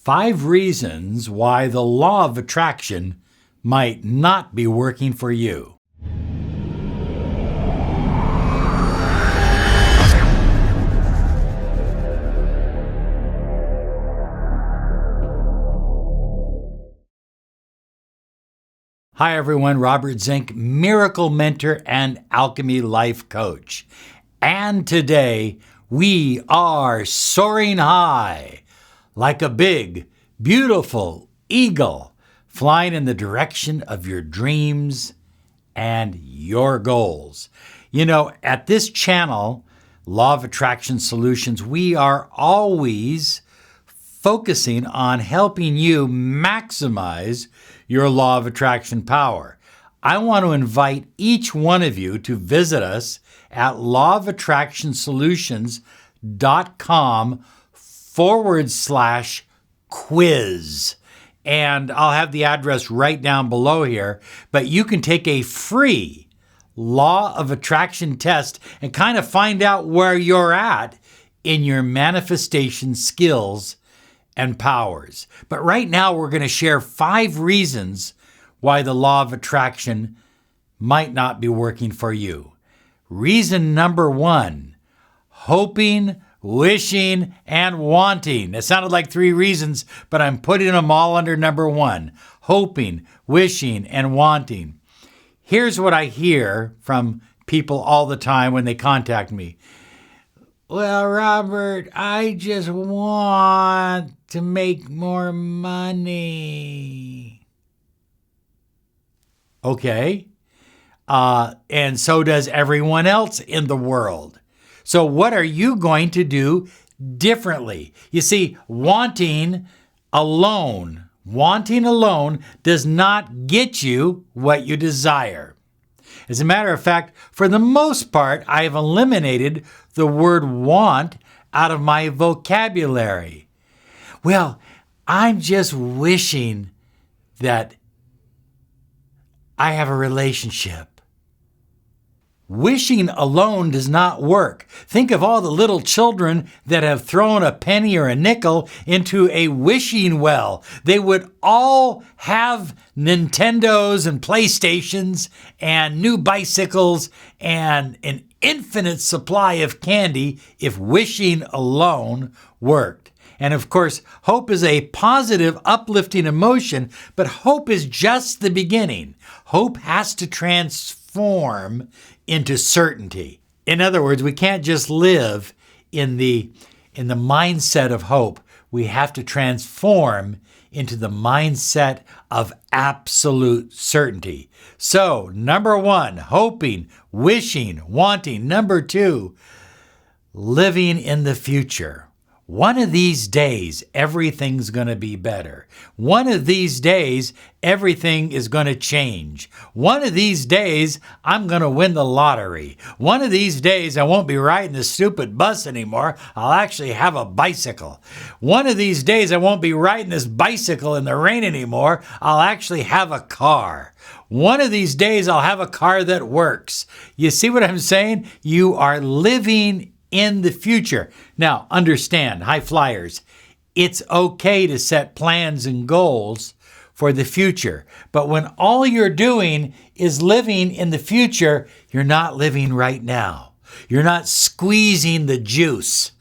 5 reasons why the law of attraction might not be working for you. Hi everyone, Robert Zink, Miracle Mentor and Alchemy Life Coach. And today we are soaring high like a big, beautiful eagle flying in the direction of your dreams and your goals. You know, at this channel, Law of Attraction Solutions, we are always focusing on helping you maximize your law of attraction power. I want to invite each one of you to visit us at lawofattractionsolutions.com/quiz. And I'll have the address right down below here, but you can take a free law of attraction test and kind of find out where you're at in your manifestation skills and powers. But right now we're going to share 5 reasons why the law of attraction might not be working for you. Reason number 1, hoping, wishing, and wanting. It sounded like 3 reasons, but I'm putting them all under number 1, hoping, wishing, and wanting. Here's what I hear from people all the time when they contact me. Well, Robert, I just want to make more money. Okay. And so does everyone else in the world. So what are you going to do differently? You see, wanting alone does not get you what you desire. As a matter of fact, for the most part, I have eliminated the word want out of my vocabulary. Well, I'm just wishing that I have a relationship. Wishing alone does not work. Think of all the little children that have thrown a penny or a nickel into a wishing well. They would all have Nintendos and PlayStations and new bicycles and an infinite supply of candy if wishing alone worked. And of course, hope is a positive, uplifting emotion, but hope is just the beginning. Hope has to transform into certainty. In other words, we can't just live in the mindset of hope. We have to transform into the mindset of absolute certainty. So, number 1, hoping, wishing, wanting. Number 2, living in the future. One of these days, everything's going to be better. One of these days, everything is going to change. One of these days, I'm going to win the lottery. One of these days, I won't be riding the stupid bus anymore. I'll actually have a bicycle. One of these days, I won't be riding this bicycle in the rain anymore. I'll actually have a car. One of these days, I'll have a car that works. You see what I'm saying? You are living in the future. Now, understand, high flyers, it's okay to set plans and goals for the future. But when all you're doing is living in the future, you're not living right now. You're not squeezing the juice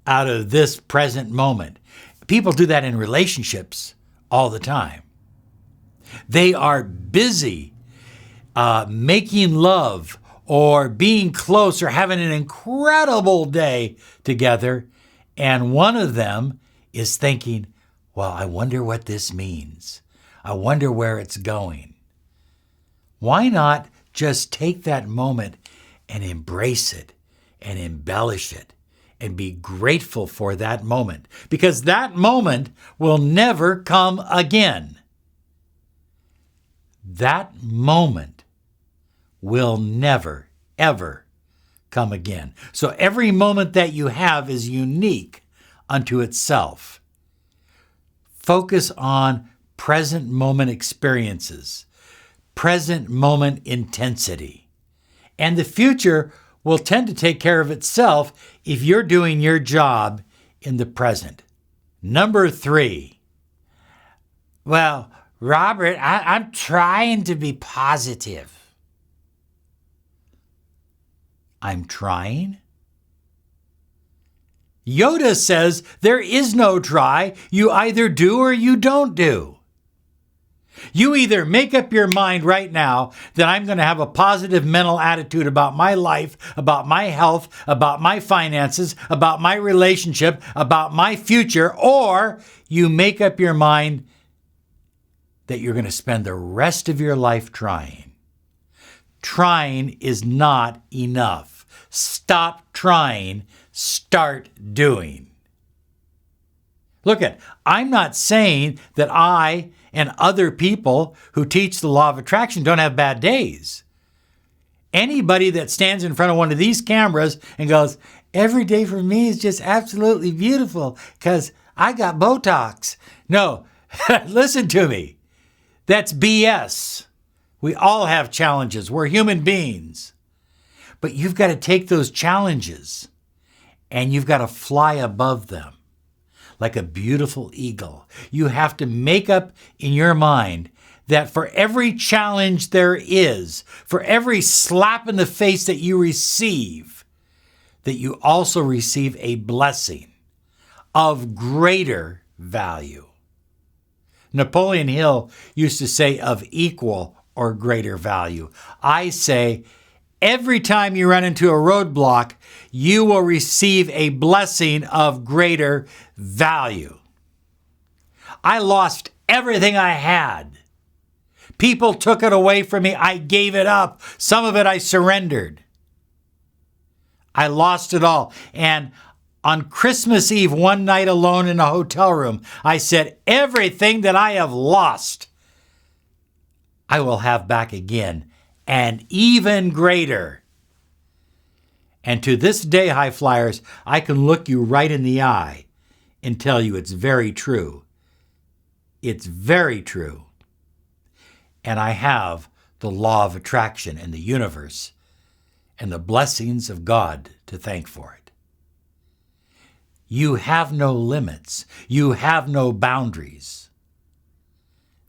out of this present moment. People do that in relationships all the time. They are busy making love or being close or having an incredible day together, and one of them is thinking, well, I wonder what this means. I wonder where it's going. Why not just take that moment and embrace it and embellish it and be grateful for that moment? Because that moment will never come again. That moment will never, ever come again. So every moment that you have is unique unto itself. Focus on present moment experiences, present moment intensity. And the future will tend to take care of itself if you're doing your job in the present. Number 3, Well, Robert, I'm trying to be positive. I'm trying? Yoda says there is no try. You either do or you don't do. You either make up your mind right now that I'm going to have a positive mental attitude about my life, about my health, about my finances, about my relationship, about my future, or you make up your mind that you're going to spend the rest of your life trying. Trying is not enough. Stop trying. Start doing. Look I'm not saying that I and other people who teach the law of attraction don't have bad days. Anybody that stands in front of one of these cameras and goes, every day for me is just absolutely beautiful because I got Botox. No, listen to me. That's BS. We all have challenges. We're human beings. But you've got to take those challenges and you've got to fly above them like a beautiful eagle. You have to make up in your mind that for every challenge there is, for every slap in the face that you receive, that you also receive a blessing of greater value. Napoleon Hill used to say of equal or greater value. I say every time you run into a roadblock, you will receive a blessing of greater value. I lost everything I had. People took it away from me. I gave it up. Some of it I surrendered. I lost it all. And on Christmas Eve, one night alone in a hotel room, I said, everything that I have lost, I will have back again, and even greater. And to this day, high flyers, I can look you right in the eye and tell you it's very true. It's very true. And I have the law of attraction in the universe and the blessings of God to thank for it. You have no limits. You have no boundaries.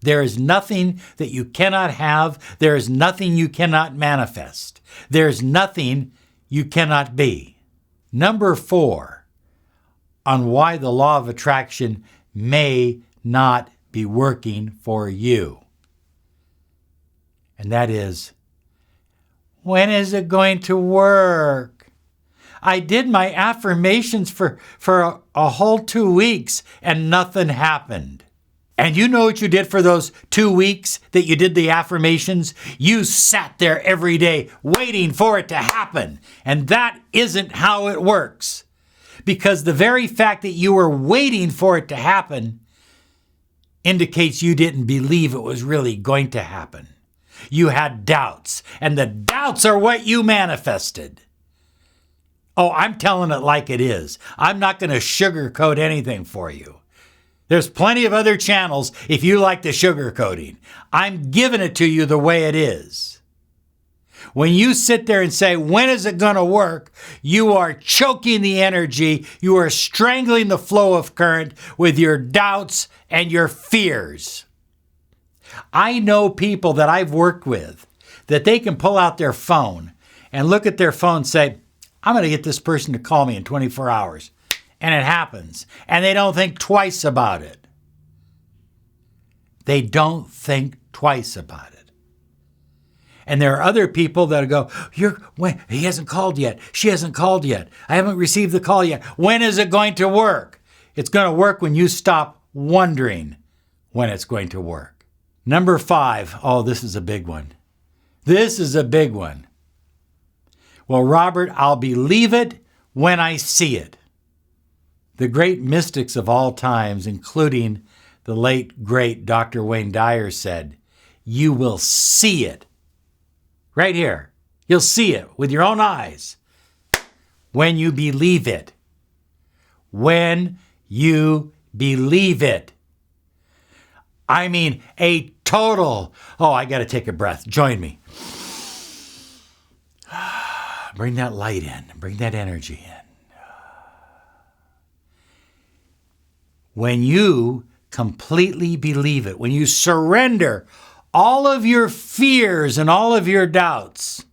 There is nothing that you cannot have. There is nothing you cannot manifest. There's nothing you cannot be. Number 4, on why the law of attraction may not be working for you. And that is, when is it going to work? I did my affirmations for a whole 2 weeks and nothing happened. And you know what you did for those 2 weeks that you did the affirmations? You sat there every day waiting for it to happen. And that isn't how it works. Because the very fact that you were waiting for it to happen indicates you didn't believe it was really going to happen. You had doubts, and the doubts are what you manifested. Oh, I'm telling it like it is. I'm not going to sugarcoat anything for you. There's plenty of other channels if you like the sugarcoating. I'm giving it to you the way it is. When you sit there and say, when is it going to work? You are choking the energy. You are strangling the flow of current with your doubts and your fears. I know people that I've worked with that they can pull out their phone and look at their phone and say, I'm going to get this person to call me in 24 hours. And it happens. And they don't think twice about it. They don't think twice about it. And there are other people that go, he hasn't called yet. She hasn't called yet. I haven't received the call yet. When is it going to work? It's going to work when you stop wondering when it's going to work. Number 5. Oh, this is a big one. This is a big one. Well, Robert, I'll believe it when I see it. The great mystics of all times, including the late, great Dr. Wayne Dyer, said, you will see it. Right here. You'll see it with your own eyes when you believe it. When you believe it. I mean, a total, I got to take a breath. Join me. Bring that light in. Bring that energy in. When you completely believe it, when you surrender all of your fears and all of your doubts,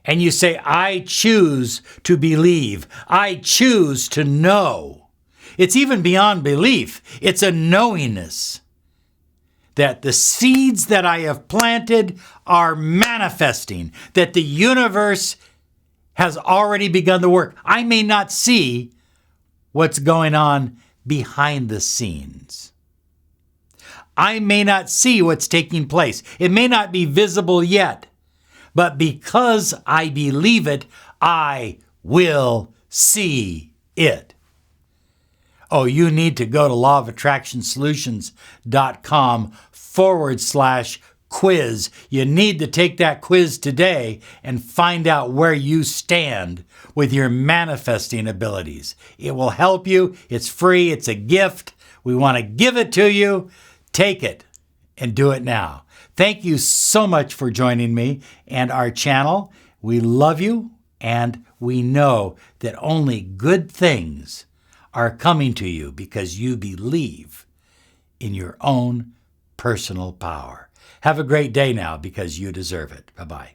and you say, I choose to believe, I choose to know. It's even beyond belief. It's a knowingness that the seeds that I have planted are manifesting, that the universe has already begun the work. I may not see what's going on behind the scenes. I may not see what's taking place. It may not be visible yet, but because I believe it, I will see it. Oh, you need to go to lawofattractionsolutions.com/quiz. You need to take that quiz today and find out where you stand with your manifesting abilities. It will help you. It's free. It's a gift. We want to give it to you. Take it and do it now. Thank you so much for joining me and our channel. We love you, and we know that only good things are coming to you because you believe in your own personal power. Have a great day now because you deserve it. Bye-bye.